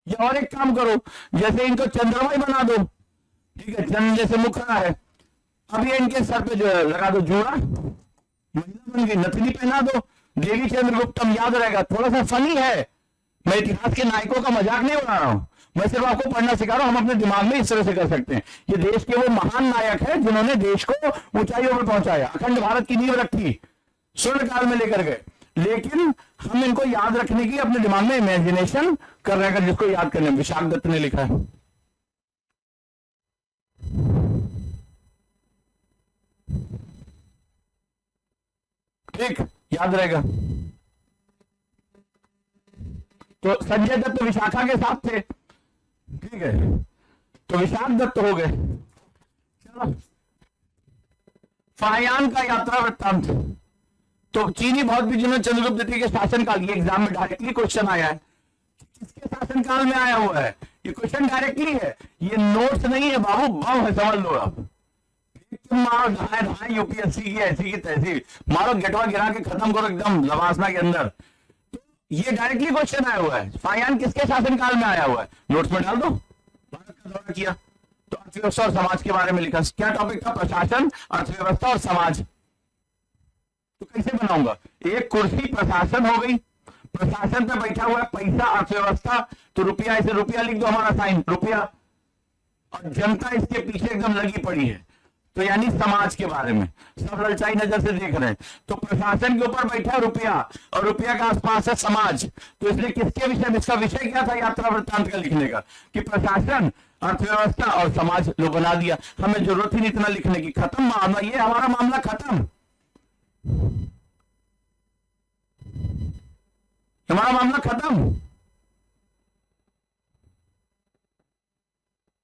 ये और एक काम करो, जैसे इनको चंद्रमा ही बना दो, ठीक है, चंद्र जैसे मुखड़ा है, अब ये इनके सर पे जो है लगा दो जूड़ा, महिला बन गई, नथनी पहना दो, देवी चंद्रगुप्तम, याद रहेगा। थोड़ा सा फनी है, मैं इतिहास के नायकों का मजाक नहीं बना रहा हूं, मैं सिर्फ आपको पढ़ना सिखा रहा हूं, हम अपने दिमाग में इस तरह से कर सकते हैं। ये देश के वो महान नायक है जिन्होंने देश को ऊंचाइयों पर पहुंचाया, अखंड भारत की नींव रखी, स्वर्ण काल में लेकर गए, लेकिन हम इनको याद रखने की अपने दिमाग में इमेजिनेशन कर रहे हैं, जिसको याद करने विशाख दत्त ने लिखा है। ठीक, याद रहेगा। तो संजय दत्त विशाखा के साथ थे, ठीक है, तो विशाख दत्त हो गए। चलो, फाहियान का यात्रा वृत्तांत, तो चीनी बौद्ध भिक्षु चंद्रगुप्त द्वितीय के शासनकाल, ये एग्जाम में डायरेक्टली क्वेश्चन आया है, किसके शासनकाल में आया हुआ है, ये क्वेश्चन डायरेक्टली है, ये नोट्स नहीं है बाबू, बम है, समझ लो आप। मारो ढाई ढाई यूपीएससी की ऐसी की तैसी, मारो गेटवा गिरा के खत्म करो एकदम लवासना के अंदर। ये डायरेक्टली क्वेश्चन आया हुआ है, फाहियान किसके शासनकाल में आया हुआ है, नोट्स में डाल दो। भारत का दौरा किया, तो अर्थव्यवस्था और समाज के बारे में लिखा, क्या टॉपिक था? प्रशासन, अर्थव्यवस्था और समाज। तो कैसे बनाऊंगा? एक कुर्सी प्रशासन हो गई, प्रशासन पे बैठा हुआ है पैसा, अर्थव्यवस्था, तो रुपया, ऐसे रुपया लिख दो, हमारा साइन रुपया, और जनता इसके पीछे एकदम लगी पड़ी है, तो यानी समाज के बारे में सब ललचाई नजर से देख रहे हैं। तो प्रशासन के ऊपर बैठा रुपया, और रुपया के आसपास है समाज, तो इसलिए किसके विषय में, इसका विषय क्या था यात्रा वृत्तांत का लिखने का, कि प्रशासन, अर्थव्यवस्था और समाज लो बना दिया, हमें जरूरत ही नहीं इतना लिखने की, खत्म मामला, ये हमारा मामला खत्म, हमारा मामला खत्म।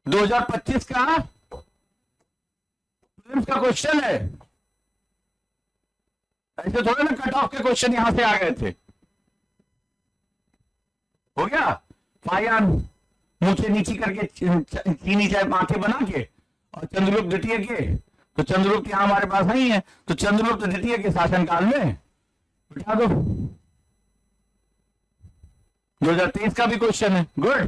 2025 का का क्वेश्चन है, ऐसे थोड़े ना कट ऑफ के क्वेश्चन यहां से आ गए थे। हो गया, फाहियान मुंह नीची करके चीनी चाय आंखें बना के, और चंद्रगुप्त द्वितीय के, तो चंद्रगुप्त यहां हमारे पास नहीं है, तो चंद्रगुप्त द्वितीय के शासनकाल में बिठा दो। 2023 का भी क्वेश्चन है, गुड।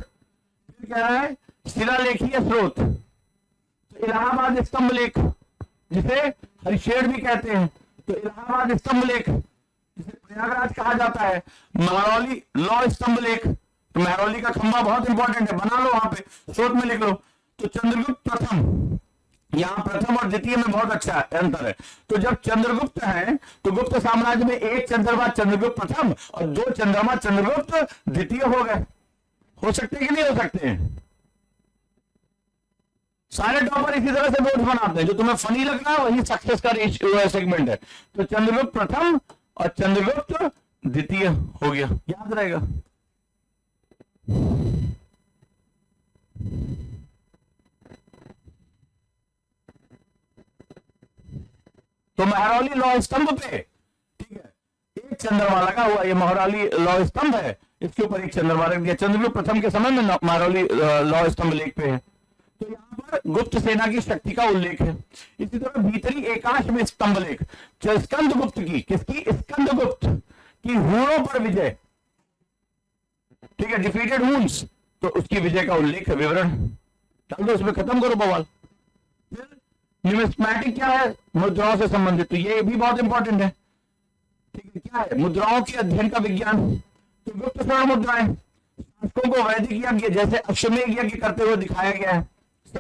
फिर कह रहा है शिलालेखीय स्रोत, तो इलाहाबाद स्तंभ लेख, जिसे हरिशेर भी कहते हैं, तो इलाहाबाद स्तंभ लेख, जिसे प्रयागराज कहा जाता है, महरौली लॉ स्तंभ लेख, तो महरौली का खंभा बहुत इंपॉर्टेंट है, बना लो वहां पे, स्रोत में लिख लो। तो चंद्रगुप्त प्रथम, यहां प्रथम और द्वितीय में बहुत अच्छा अंतर है, तो जब चंद्रगुप्त है तो गुप्त साम्राज्य में एक चंद्रमा चंद्रगुप्त प्रथम और 2 चंद्रमा चंद्रगुप्त द्वितीय हो गए। हो सकते कि नहीं हो सकते हैं? सारे टॉपर इसी तरह से नोट्स बनाते हैं, जो तुम्हें फनी लग रहा है वही सक्सेस का सेगमेंट है। तो चंद्रगुप्त प्रथम और चंद्रगुप्त द्वितीय हो गया, याद रहेगा। तो महरौली लौह स्तंभ पे, ठीक है, एक चंद्रमा लगा हुआ, ये महरौली लौह स्तंभ है, इसके ऊपर एक चंद्रमा रख दिया। चंद्रगुप्त प्रथम के समय में महरौली लौह स्तंभ लेख पे है। तो यहाँ पर गुप्त सेना की शक्ति का उल्लेख है। इसी तरह भीतरी एकाश में स्तंभ लेख, स्कंदगुप्त की, किसकी? स्कंदगुप्त की हूणों पर विजय, ठीक है, डिफीटेड हून्स, तो उसकी विजय का उल्लेख है, विवरण डाल दो उसमें, खत्म करो बवाल। फिर न्यूमिस्मैटिक क्या है? मुद्राओं से संबंधित, तो ये भी बहुत इंपॉर्टेंट है, ठीक है। क्या है? मुद्राओं के अध्ययन का विज्ञान। तो गुप्त स्वर्ण मुद्राएं शासकों को वैदिक यज्ञ जैसे अश्वमेध यज्ञ करते हुए दिखाया गया है।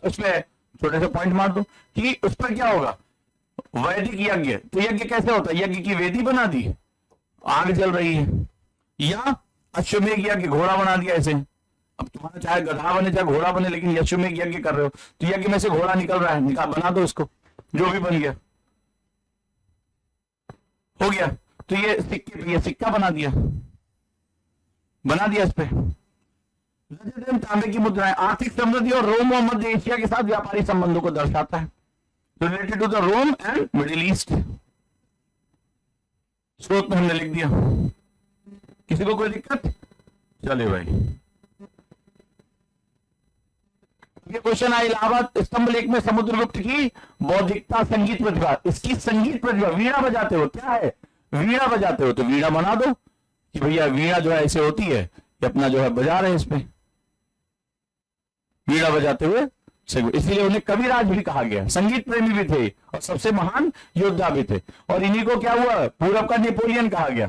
उसमें छोटे से पॉइंट मार दो कि उस पर क्या होगा, वैदिक यज्ञ। तो यज्ञ कैसे होता है? यज्ञ की वेदी बना दी, आग जल रही है, या अश्वमेध यज्ञ घोड़ा बना दिया ऐसे। अब तुम्हारा चाहे गधा बने चाहे घोड़ा बने, लेकिन अश्वमेध यज्ञ कर रहे हो तो यज्ञ में से घोड़ा निकल रहा है, निकाल, बना दो उसको, जो भी बन गया, हो गया। तो ये सिक्के, ये सिक्का बना दिया इस पे। रजत एवं तांबे की मुद्राएं आर्थिक समृद्धि और रोम और मध्य एशिया के साथ व्यापारी संबंधों को दर्शाता है, related to the Rome and Middle East. स्रोत में हमने लिख दिया, किसी को कोई दिक्कत? चले भाई, ये क्वेश्चन आया इलाहाबाद स्तंभ लेख में समुद्रगुप्त की बौद्धिकता, संगीत प्रतिभा। इसकी संगीत प्रतिभा, वीणा बजाते हो, क्या है? वीणा बजाते हो, तो वीणा बना दो कि भैया वीणा जो है ऐसे होती है, ये अपना जो है बजा रहे हैं इसमें, वीणा बजाते हुए। इसीलिए उन्हें कविराज भी कहा गया, संगीत प्रेमी भी थे और सबसे महान योद्धा भी थे, और इन्हीं को क्या हुआ, पूरब का नेपोलियन कहा गया।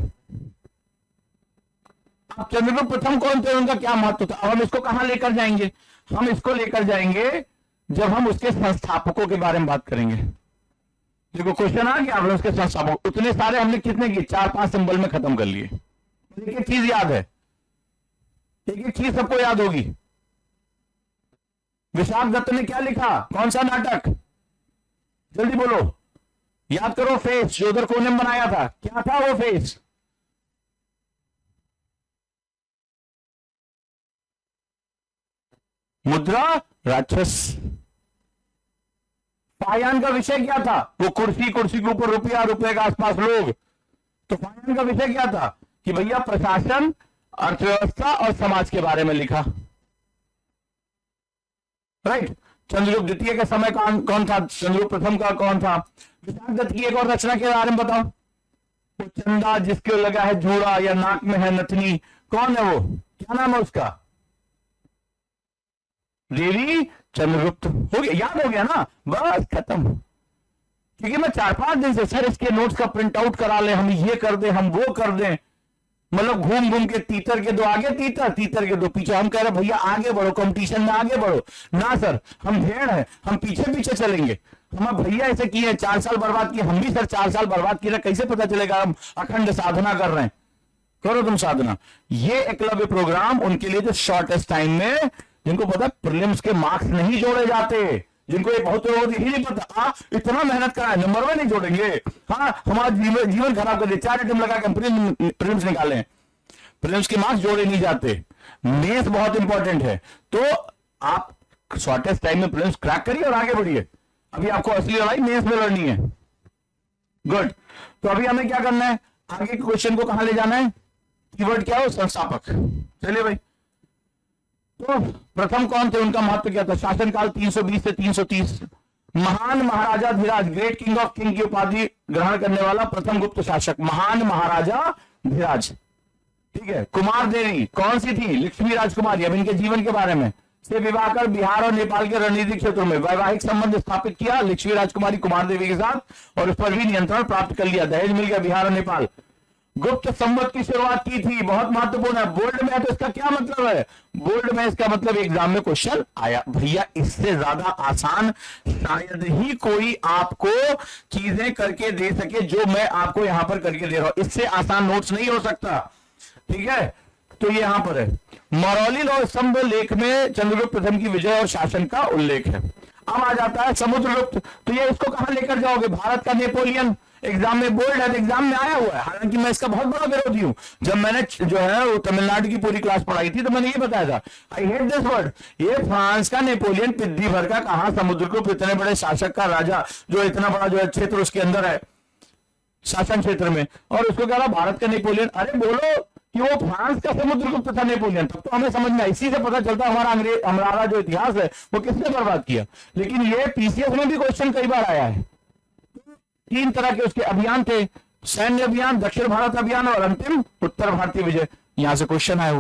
अब चंद्रगुप्त प्रथम कौन थे, उनका क्या महत्व था? अब हम इसको कहां लेकर जाएंगे? हम इसको लेकर जाएंगे जब हम उसके संस्थापकों के बारे में बात करेंगे। देखो क्वेश्चन आ गया, उसके संस्थापक उतने सारे हमने कितने किए, 4-5 सिंबल में खत्म कर लिए। एक एक चीज याद है, एक एक चीज सबको याद होगी। विशाख दत्त ने क्या लिखा, कौन सा नाटक? जल्दी बोलो, याद करो। फेस, जो उधर कोने में बनाया था, क्या था वो फेस? मुद्रा राक्षस। फायान का विषय क्या था? वो कुर्सी, कुर्सी के ऊपर रुपया, रुपये के आसपास लोग। तो फायान का विषय क्या था कि भैया प्रशासन, अर्थव्यवस्था और समाज के बारे में लिखा, राइट। चंद्रगुप्त द्वितीय का समय कौन था? चंद्रगुप्त प्रथम का कौन था? विशाख दत्त की एक और रचना के बारे में बताओ। वो चंदा जिसके लगा है जूड़ा या नाक में है नथनी, कौन है वो? क्या नाम है उसका? देवी चंद्रगुप्त। हो गया, याद हो गया ना, बस खत्म। क्योंकि मैं 4-5 दिन से सर इसके नोट्स का प्रिंट आउट करा ले, हम ये कर दें, हम वो कर दें, मतलब घूम घूम के तीतर के दो आगे तीतर, तीतर के दो पीछे। हम कह रहे भैया आगे बढ़ो, कंपटीशन में आगे बढ़ो ना सर, हम भेड़ हैं, हम पीछे पीछे चलेंगे। हम भैया ऐसे किए, 4 साल बर्बाद किए, हम भी सर 4 साल बर्बाद किए, कैसे पता चलेगा हम अखंड साधना कर रहे हैं? करो तुम साधना। ये एकलव्य प्रोग्राम उनके लिए जो शॉर्टेस्ट टाइम में, जिनको पता प्रीलिम्स के मार्क्स नहीं जोड़े जाते, जिनको ये बहुत लोगों को यही नहीं पता, इतना मेहनत करा है, नंबर में नहीं जोड़ेंगे, हाँ हमारा जीवन खराब कर दिया, 4 आइटम लगा के प्रीलिम्स निकाले, प्रीलिम्स के मार्क्स जोड़े नहीं जाते। मेंस बहुत इंपॉर्टेंट है, तो आप शॉर्टेस्ट टाइम में प्रीलिम्स क्रैक करिए और आगे बढ़िए। अभी आपको असली लड़ाई मेंस में लड़नी है। गुड। तो अभी हमें क्या करना है, आगे के क्वेश्चन को कहां ले जाना है? कीवर्ड क्या हो? संस्थापक। चलिए भाई, तो प्रथम कौन थे, उनका महत्व क्या था? शासनकाल 320 से 330। महान महाराजा धीराज, ग्रेट किंग ऑफ किंग की उपाधि ग्रहण करने वाला प्रथम गुप्त शासक, महान महाराजा धीराज, ठीक है। कुमार देवी कौन सी थी? लक्ष्मी राजकुमारी। अब इनके जीवन के बारे में, से विवाह कर बिहार और नेपाल के रणनीतिक क्षेत्रों में वैवाहिक संबंध स्थापित किया लक्ष्मी राजकुमारी कुमार देवी के साथ, और उस पर भी नियंत्रण प्राप्त कर लिया, दहेज मिल गया बिहार और नेपाल। गुप्त संवत की शुरुआत की थी, बहुत महत्वपूर्ण है। बोल्ड में है तो इसका क्या मतलब है? बोल्ड में इसका मतलब एग्जाम में क्वेश्चन आया। भैया इससे ज्यादा आसान शायद ही कोई आपको चीजें करके दे सके जो मैं आपको यहां पर करके दे रहा हूं। इससे आसान नोट्स नहीं हो सकता, ठीक है। तो ये यहां पर है, महरौली लौह स्तंभ लेख में चंद्रगुप्त प्रथम की विजय और शासन का उल्लेख है। अब आ जाता है समुद्रगुप्त। तो ये इसको कहां लेकर जाओगे? भारत का नेपोलियन, एग्जाम में बोल्ड है तो एग्जाम में आया हुआ है। हालांकि मैं इसका बहुत बड़ा विरोधी हूं। जब मैंने जो है वो तमिलनाडु की पूरी क्लास पढ़ाई थी तो मैंने ये बताया था, आई हेट दिस वर्ड। ये फ्रांस का नेपोलियन पिद्दी भर का कहा समुद्र को इतने बड़े शासक का राजा जो इतना बड़ा जो है क्षेत्र उसके अंदर है शासन क्षेत्र में, और उसको कह रहा भारत का नेपोलियन। अरे बोलो कि वो फ्रांस का समुद्रगुप्त था नेपोलियन, तब तो हमें समझ में, इसी से पता चलता हमारा जो इतिहास है वो किसने बर्बाद किया। लेकिन ये पीसीएस में भी क्वेश्चन कई बार आया है। 3 तरह के उसके अभियान थे, सैन्य अभियान, दक्षिण भारत अभियान और अंतिम उत्तर भारतीय विजय। यहां से क्वेश्चन आए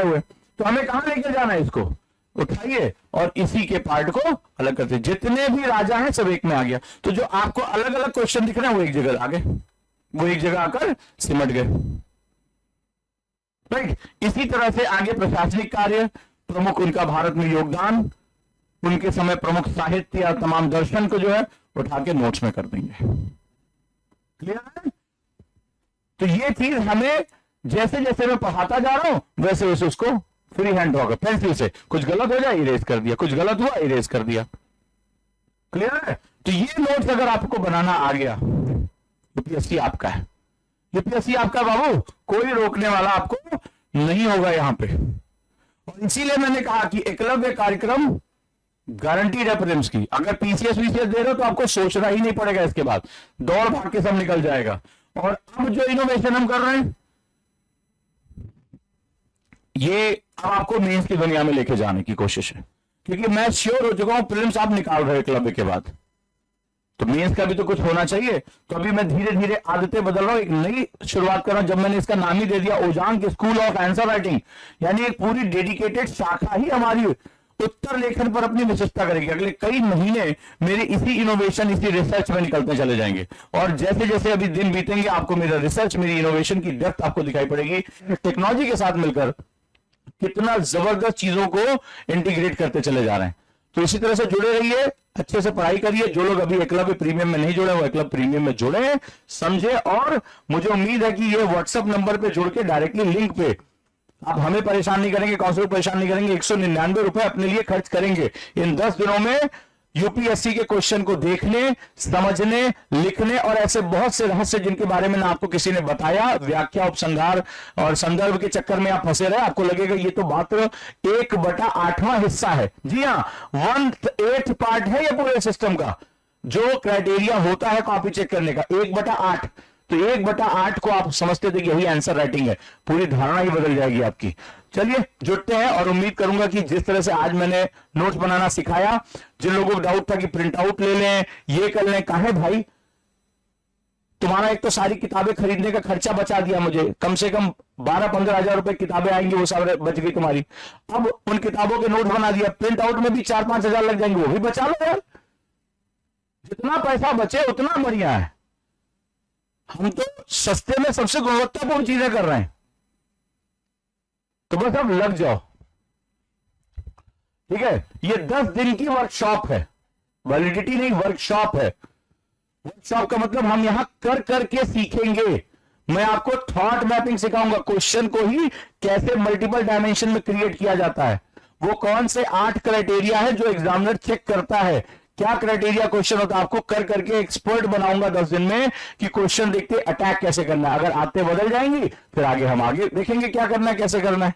हुए तो हमें कहां लेकर जाना है, इसको उठाइए और इसी के पार्ट को अलग करते। जितने भी राजा हैं सब एक में आ गया। तो जो आपको अलग अलग क्वेश्चन दिख रहे हैं वो एक जगह आ गए, वो एक जगह आकर सिमट गए, राइट। इसी तरह से आगे प्रशासनिक कार्य, प्रमुख उनका भारत में योगदान, उनके समय प्रमुख साहित्य या तमाम दर्शन को जो है उठा के नोट्स में कर देंगे। क्लियर है? तो ये चीज हमें जैसे जैसे मैं पढ़ाता जा रहा हूं वैसे वैसे उसको फ्री हैंड ड्रॉ कर, पेंसिल से कुछ गलत हो जाए इरेज कर दिया, कुछ गलत हुआ इरेज कर दिया। क्लियर है? तो ये नोट्स अगर आपको बनाना आ गया, यूपीएससी आपका है, यूपीएससी आपका बाबू, कोई रोकने वाला आपको नहीं होगा यहां पे। और इसीलिए मैंने कहा कि एकलव्य कार्यक्रम गारंटीड है प्रीलिम्स की। अगर पीसीएस वीसीएस दे रहे हो तो आपको सोचना ही नहीं पड़ेगा, इसके बाद दौड़ भाग के सब निकल जाएगा। और अब जो इनोवेशन हम कर रहे हैं ये अब आपको मेंस की दुनिया में लेके जाने की कोशिश है, क्योंकि मैं श्योर हो चुका हूं प्रीलिम्स आप निकाल रहे हो एकलव्य के बाद, तो मेंस का भी तो कुछ होना चाहिए। तो अभी मैं धीरे धीरे आदतें बदल रहा हूं, एक नई शुरुआत कर रहा हूं। जब मैंने इसका नाम ही दे दिया ओजांग स्कूल ऑफ आंसर राइटिंग, यानी एक पूरी डेडिकेटेड शाखा ही हमारी उत्तर लेखन पर अपनी विशेषता करेगी। अगले कई महीने मेरे इसी इनोवेशन, इसी रिसर्च में निकलते चले जाएंगे। और जैसे जैसे अभी दिन बीतेंगे आपको मेरा रिसर्च, मेरी इनोवेशन की डेप्थ आपको दिखाई पड़ेगी। टेक्नोलॉजी के साथ मिलकर कितना जबरदस्त चीजों को इंटीग्रेट करते चले जा रहे हैं। तो इसी तरह से जुड़े रहिए, अच्छे से पढ़ाई करिए। जो लोग अभी एकलव्य प्रीमियम में नहीं जुड़े वो एकलव्य प्रीमियम में जुड़े, समझे। और मुझे उम्मीद है कि ये व्हाट्सएप नंबर पे जुड़ के डायरेक्टली लिंक पे आप हमें परेशान नहीं करेंगे, काउंसिल परेशान नहीं करेंगे। 199 रुपए अपने लिए खर्च करेंगे इन 10 दिनों में यूपीएससी के क्वेश्चन को देखने, समझने, लिखने और ऐसे बहुत से रहस्य जिनके बारे में ना आपको किसी ने बताया, व्याख्या, उपसंहार और संदर्भ के चक्कर में आप फंसे रहे। आपको लगेगा ये तो मात्र 1/8वां हिस्सा है। जी हाँ, 1/8 पार्ट है ये पूरे सिस्टम का। जो क्राइटेरिया होता है कॉपी चेक करने का 1/8, तो 1/8 को आप समझते थे कि यही आंसर राइटिंग है, पूरी धारणा ही बदल जाएगी आपकी। चलिए जुड़ते हैं और उम्मीद करूंगा कि जिस तरह से आज मैंने नोट्स बनाना सिखाया, जिन लोगों को डाउट था कि प्रिंट आउट ले लें, ये कर लें, काहे भाई, तुम्हारा एक तो सारी किताबें खरीदने का खर्चा बचा दिया मुझे, कम से कम 12-15 हजार रुपए किताबें आएंगी, वो सब बच गई तुम्हारी। अब उन किताबों के नोट बना दिया, प्रिंट आउट में भी 4-5 हजार लग जाएंगे, वो भी बचा लो यार। जितना पैसा बचे उतना बढ़िया है। हम तो सस्ते में सबसे गुणवत्तापूर्ण चीजें कर रहे हैं, तो बस अब लग जाओ। ठीक है, ये 10 दिन की वर्कशॉप है, वैलिडिटी नहीं, वर्कशॉप है। वर्कशॉप का मतलब हम यहां कर करके सीखेंगे। मैं आपको थॉट मैपिंग सिखाऊंगा, क्वेश्चन को ही कैसे मल्टीपल डायमेंशन में क्रिएट किया जाता है, वो कौन से 8 क्राइटेरिया है जो एग्जामिनर चेक करता है, क्या क्राइटेरिया क्वेश्चन होता है, आपको कर करके एक्सपर्ट बनाऊंगा 10 दिन में कि क्वेश्चन देखते अटैक कैसे करना है। अगर आते बदल जाएंगी फिर आगे हम आगे देखेंगे क्या करना है, कैसे करना है।